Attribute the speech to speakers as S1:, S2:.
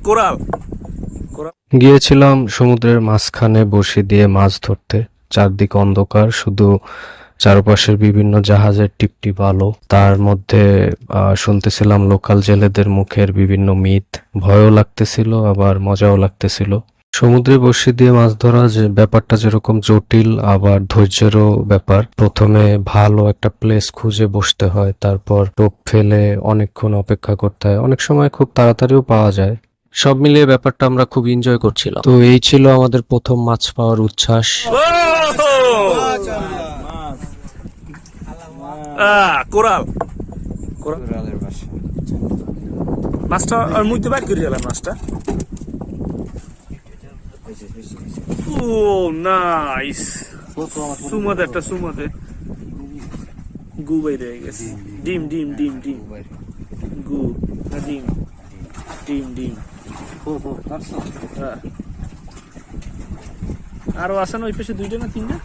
S1: Coral.
S2: গিয়েছিলাম সমুদ্রের মাঝখানে বসে দিয়ে মাছ ধরতে। চারদিক অন্ধকার, শুধু চারপাশের বিভিন্ন জাহাজের টিপটিপ আলো। তার মধ্যে শুনতেছিলাম লোকাল জেলেদের মুখের বিভিন্ন মিথ। ভয়ও লাগতেছিল, আবার মজাও লাগতেছিল। সমুদ্রে বসে দিয়ে মাছ ধরা যে ব্যাপারটা যেরকম জটিল, আবার ধৈর্যেরও ব্যাপার। প্রথমে ভালো একটা প্লেস খুঁজে বসতে হয়, তারপর টোপ ফেলে অনেকক্ষণ অপেক্ষা করতে হয়, অনেক সময় খুব তাড়াতাড়িও পাওয়া যায়। সব মিলিয়ে ব্যাপারটা আমরা খুব এনজয় করছিলাম। তো এই ছিল আমাদের প্রথম মাছ পাওয়ার উচ্ছ্বাস।
S1: কোরাল। কোরালের বাসা। মাছটা আর মধ্যে বাইর করে গেলাম মাছটা। ও নাইস। সুমাদে একটা সুমাদে গু বাইরে গেছে। ডিম ডিম ডিম ডিম গু না ডিম ডিম ডিম। আরো আছে না ওই পাশে দুইটা না তিনটা।